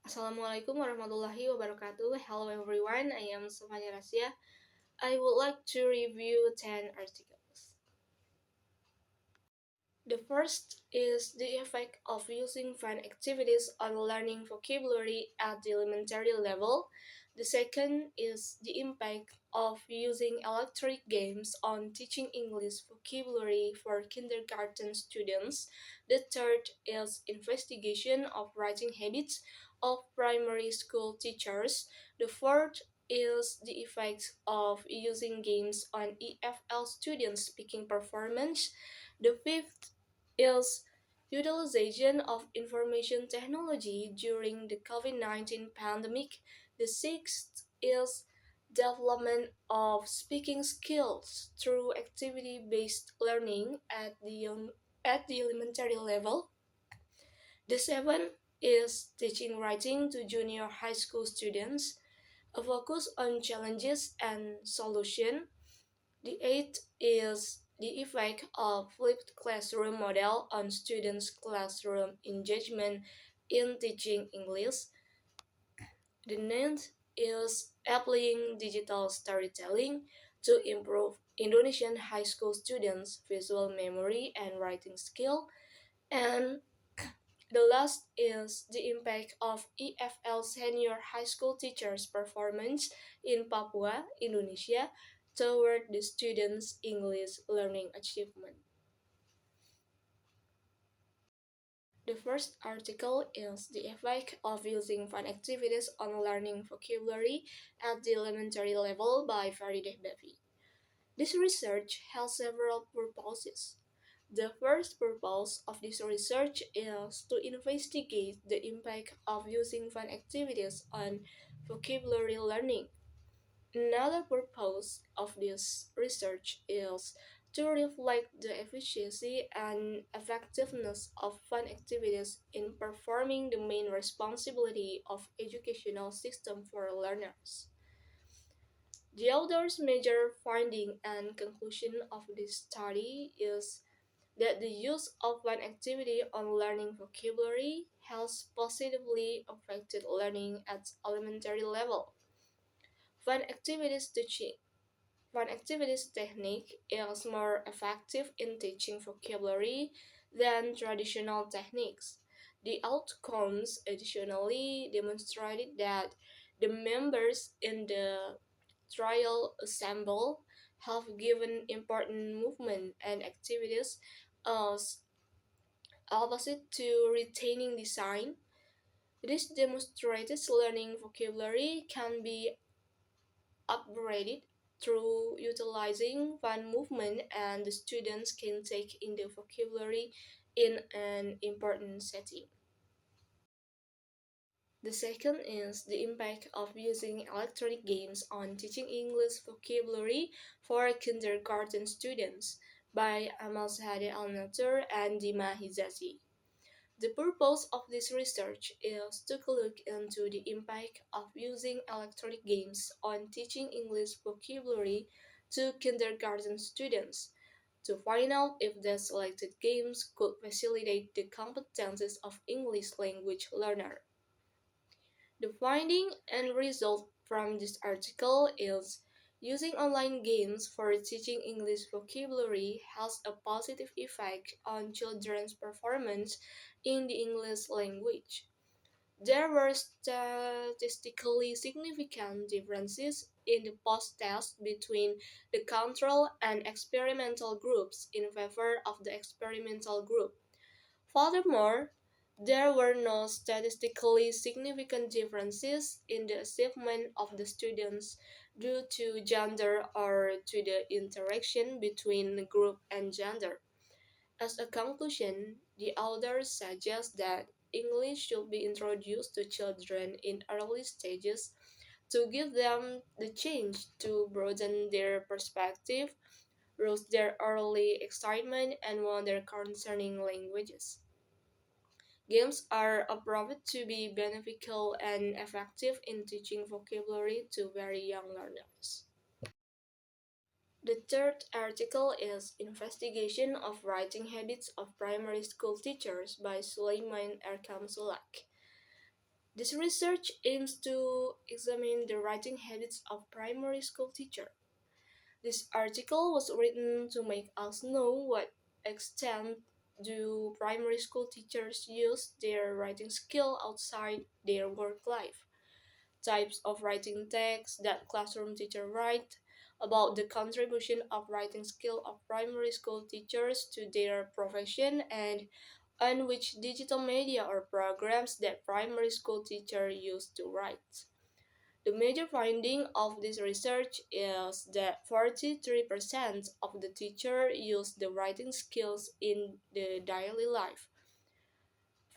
Assalamualaikum warahmatullahi wabarakatuh. Hello everyone, I am Shafanny Rasya. I would like to review 10 articles. The first is the effect of using fun activities on learning vocabulary at the elementary level. The second is the impact of using electronic games on teaching English vocabulary for kindergarten students. The third is investigation of writing habits of primary school teachers. The fourth is the effect of using games on EFL students' speaking performance. The fifth is utilization of information technology during the COVID-19 pandemic. The sixth is development of speaking skills through activity-based learning at the elementary level. The seventh is teaching writing to junior high school students, a focus on challenges and solution. The eighth is the effect of flipped classroom model on students' classroom engagement in teaching English. The ninth is applying digital storytelling to improve Indonesian high school students' visual memory and writing skill. And the last is the impact of EFL senior high school teachers' performance in Papua, Indonesia, toward the students' English learning achievement. The first article is the effect of using fun activities on learning vocabulary at the elementary level by Farideh Devi. This research has several purposes. The first purpose of this research is to investigate the impact of using fun activities on vocabulary learning. Another purpose of this research is to reflect the efficiency and effectiveness of fun activities in performing the main responsibility of educational system for learners. The author's major finding and conclusion of this study is that the use of fun activity on learning vocabulary has positively affected learning at elementary level. Fun activities teaching Fun activities technique is more effective in teaching vocabulary than traditional techniques. The outcomes additionally demonstrated that the members in the trial assemble have given important movement and activities as opposite to retaining design. This demonstrates learning vocabulary can be upgraded through utilizing fun movement, and the students can take in the vocabulary in an important setting. The second is the impact of using electronic games on teaching English vocabulary for kindergarten students by Amal Sahade Al-Natur and Dima Hizazi. The purpose of this research is to look into the impact of using electronic games on teaching English vocabulary to kindergarten students, to find out if the selected games could facilitate the competences of English language learner. The finding and result from this article is using online games for teaching English vocabulary has a positive effect on children's performance in the English language. There were statistically significant differences in the post-test between the control and experimental groups in favor of the experimental group. Furthermore, there were no statistically significant differences in the achievement of the students due to gender or to the interaction between group and gender. As a conclusion, the authors suggest that English should be introduced to children in early stages to give them the chance to broaden their perspective, rouse their early excitement, and wonder concerning languages. Games are proved to be beneficial and effective in teaching vocabulary to very young learners. The third article is Investigation of Writing Habits of Primary School Teachers by Sulaiman Erkam Sulak. This research aims to examine the writing habits of primary school teachers. This article was written to make us know what extent do primary school teachers use their writing skill outside their work life, types of writing text that classroom teachers write, about the contribution of writing skill of primary school teachers to their profession, and on which digital media or programs that primary school teachers use to write. The major finding of this research is that 43% of the teachers use the writing skills in the daily life.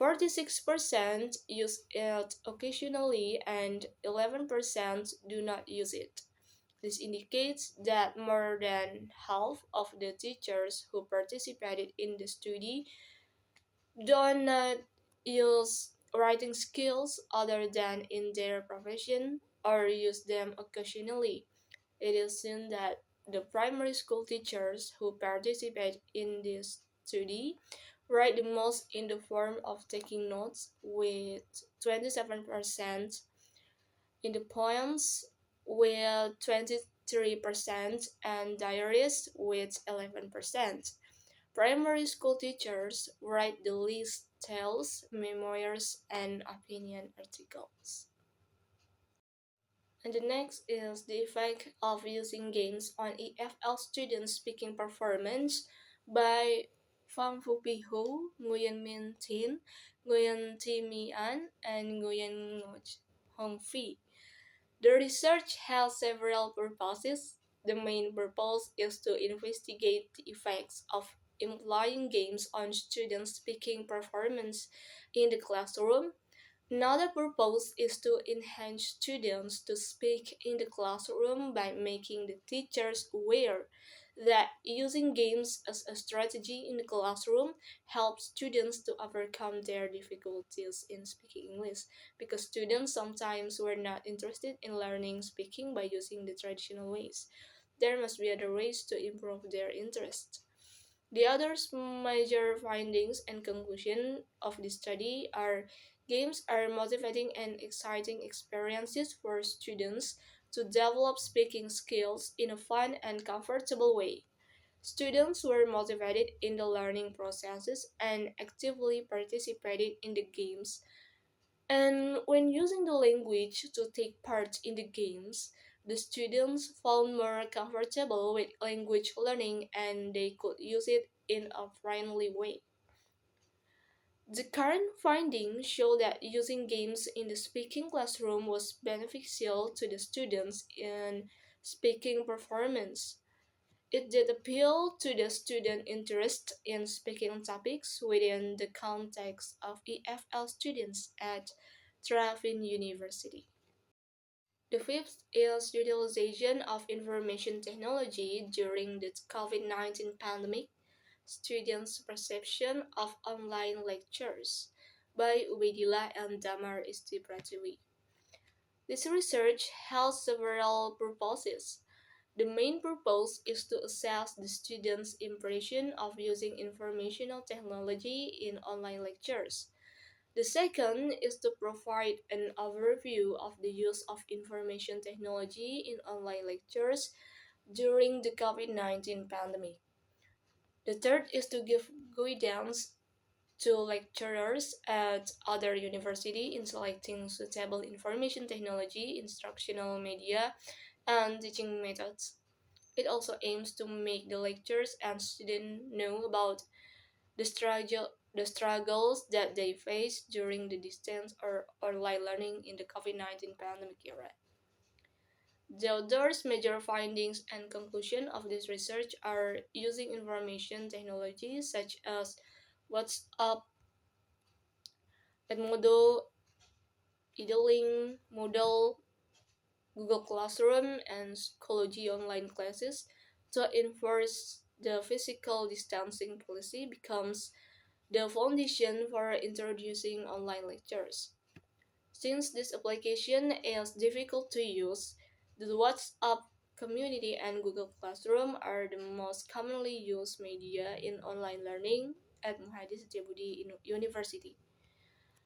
46% use it occasionally and 11% do not use it. This indicates that more than half of the teachers who participated in the study do not use writing skills other than in their profession or use them occasionally. It is seen that the primary school teachers who participate in this study write the most in the form of taking notes with 27%, in the poems with 23%, and diaries with 11%. Primary school teachers write the least tales, memoirs, and opinion articles. And the next is the effect of using games on EFL students' speaking performance by Pham Phu Pi Ho, Nguyen Minh Tin, Nguyen Thi Mi An, and Nguyen Ngoc Hong Phi. The research has several purposes. The main purpose is to investigate the effects of employing games on students' speaking performance in the classroom. Another purpose is to enhance students to speak in the classroom by making the teachers aware that using games as a strategy in the classroom helps students to overcome their difficulties in speaking English, because students sometimes were not interested in learning speaking by using the traditional ways. There must be other ways to improve their interest. The other major findings and conclusion of this study are games are motivating and exciting experiences for students to develop speaking skills in a fun and comfortable way. Students were motivated in the learning processes and actively participated in the games. And when using the language to take part in the games, the students found more comfortable with language learning and they could use it in a friendly way. The current findings show that using games in the speaking classroom was beneficial to the students in speaking performance. It did appeal to the student interest in speaking topics within the context of EFL students at Trafin University. The fifth is utilization of information technology during the COVID-19 pandemic, students' perception of online lectures by Ubedillah and Damar Istipratiwi. This research has several purposes. The main purpose is to assess the students' impression of using informational technology in online lectures. The second is to provide an overview of the use of information technology in online lectures during the COVID-19 pandemic. The third is to give guidance to lecturers at other university in selecting suitable information technology, instructional media, and teaching methods. It also aims to make the lecturers and students know about the struggles that they face during the distance or online learning in the COVID-19 pandemic era. The other major findings and conclusion of this research are using information technology such as WhatsApp, Edmodo, Idling, Moodle, Google Classroom, and Schoology online classes to enforce the physical distancing policy becomes the foundation for introducing online lectures. Since this application is difficult to use, the WhatsApp community and Google Classroom are the most commonly used media in online learning at Muhadi Setiabudi University.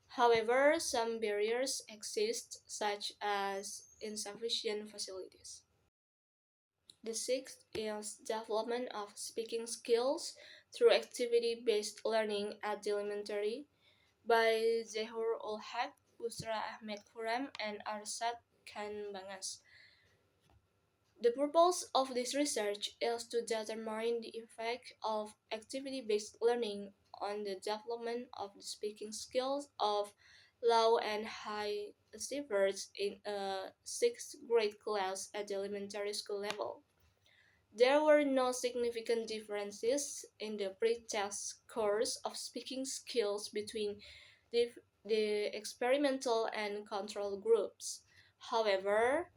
However, some barriers exist, such as insufficient facilities. The sixth is development of speaking skills through activity-based learning at the elementary by Zehur ul Haq, Busra Ahmed Khurram, and Arsad Khan Bangas. The purpose of this research is to determine the effect of activity-based learning on the development of the speaking skills of low and high achievers in a sixth grade class at the elementary school level. There were no significant differences in the pre-test scores of speaking skills between the, the experimental and control groups. However,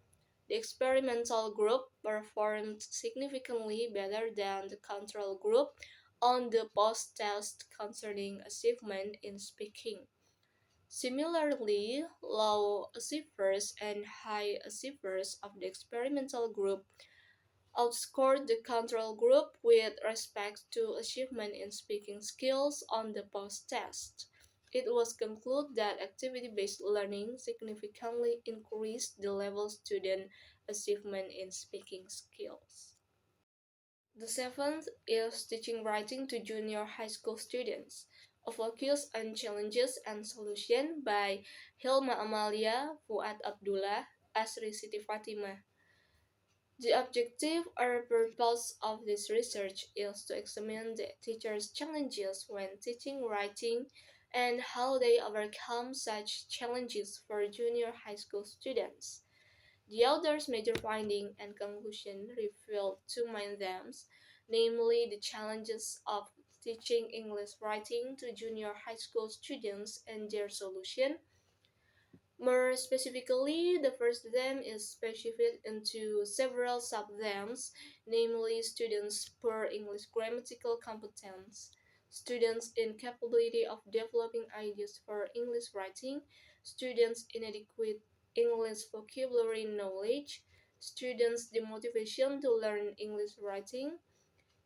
the experimental group performed significantly better than the control group on the post-test concerning achievement in speaking. Similarly, low achievers and high achievers of the experimental group outscored the control group with respect to achievement in speaking skills on the post-test. It was concluded that activity-based learning significantly increased the level student achievement in speaking skills. The seventh is teaching writing to junior high school students, a focus on challenges and solution by Hilma Amalia, Fuad Abdullah, Asri Siti Fatimah. The objective or purpose of this research is to examine the teachers' challenges when teaching writing and how they overcome such challenges for junior high school students. The author's major finding and conclusion revealed two main themes, namely the challenges of teaching English writing to junior high school students and their solution. More specifically, the first theme is specified into several sub-themes, namely students' poor English grammatical competence, students' incapability of developing ideas for English writing, students' inadequate English vocabulary knowledge, students' demotivation to learn English writing,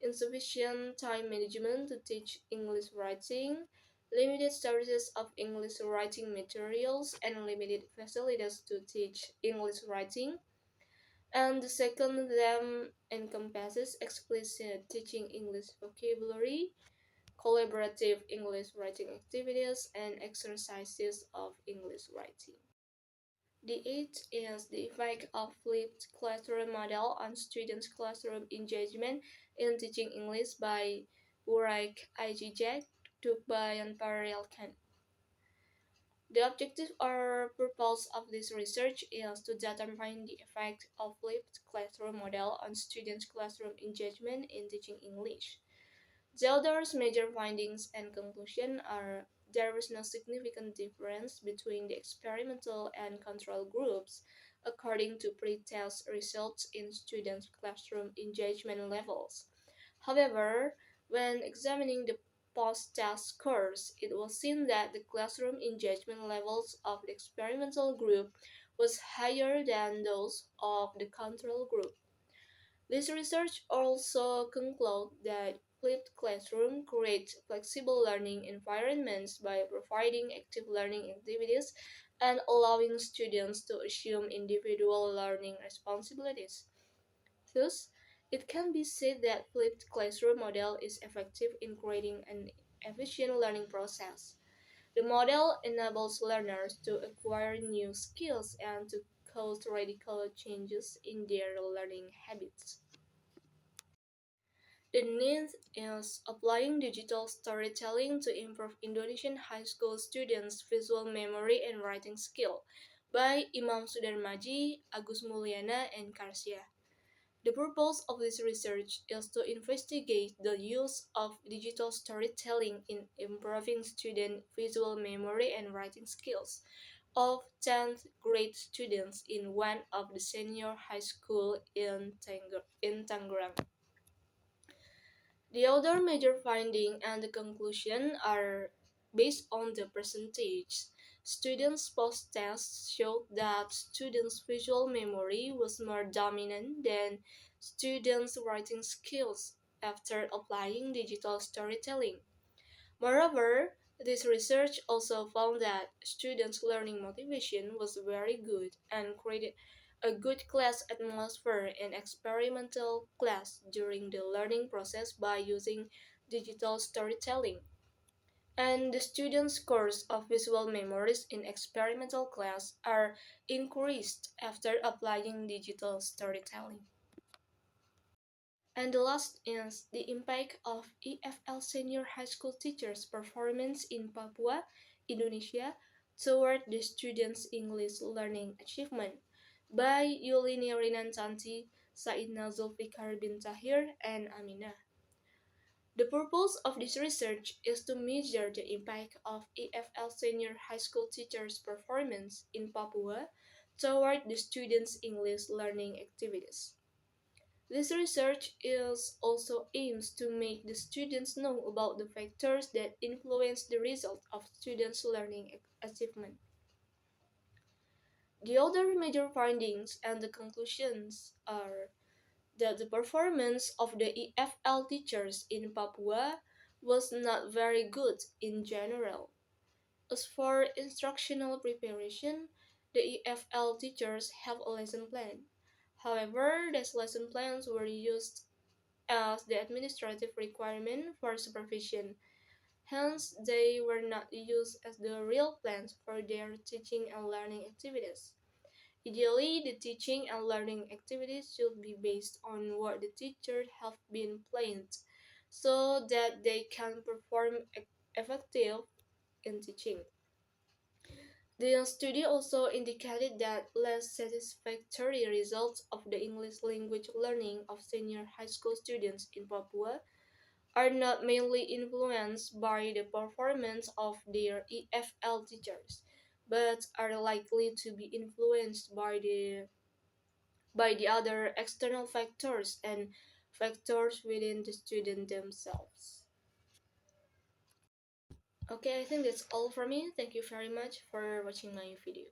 insufficient time management to teach English writing, limited sources of English writing materials, and limited facilities to teach English writing. And the second them encompasses explicit teaching English vocabulary, collaborative English writing activities, and exercises of English writing. The eighth is the effect of flipped classroom model on students' classroom engagement in teaching English by Uraik Ijijek, Tukba, and Parallel Can. The objective or purpose of this research is to determine the effect of flipped classroom model on students' classroom engagement in teaching English. The author's major findings and conclusion are there was no significant difference between the experimental and control groups according to pre-test results in students' classroom engagement levels. However, when examining the post-test scores, it was seen that the classroom engagement levels of the experimental group was higher than those of the control group. This research also concludes that flipped classroom creates flexible learning environments by providing active learning activities and allowing students to assume individual learning responsibilities. Thus, it can be said that flipped classroom model is effective in creating an efficient learning process. The model enables learners to acquire new skills and to cause radical changes in their learning habits. The ninth is applying digital storytelling to improve Indonesian high school students' visual memory and writing skill by Imam Sudarmaji, Agus Mulyana, and Karsya. The purpose of this research is to investigate the use of digital storytelling in improving student visual memory and writing skills of 10th grade students in one of the senior high school in Tangerang. The other major finding and the conclusion are based on the percentage. Students' post-test showed that students' visual memory was more dominant than students' writing skills after applying digital storytelling. Moreover, This research also found that students' learning motivation was very good and created a good class atmosphere in experimental class during the learning process by using digital storytelling. And the students' scores of visual memories in experimental class are increased after applying digital storytelling. And the last is the impact of EFL senior high school teachers' performance in Papua, Indonesia, toward the students' English learning achievement by Yulini Rinantanti, Saidna Zulfikar bin Tahir, and Aminah. The purpose of this research is to measure the impact of EFL senior high school teachers' performance in Papua toward the students' English learning activities. This research is also aims to make the students know about the factors that influence the result of students' learning achievement. The other major findings and the conclusions are that the performance of the EFL teachers in Papua was not very good in general. As for instructional preparation, the EFL teachers have a lesson plan. However, these lesson plans were used as the administrative requirement for supervision. Hence, they were not used as the real plans for their teaching and learning activities. Ideally, the teaching and learning activities should be based on what the teachers have been planned so that they can perform effective in teaching. The study also indicated that less satisfactory results of the English language learning of senior high school students in Papua are not mainly influenced by the performance of their EFL teachers, but are likely to be influenced by the other external factors and factors within the student themselves. Okay, I think that's all for me. Thank you very much for watching my video.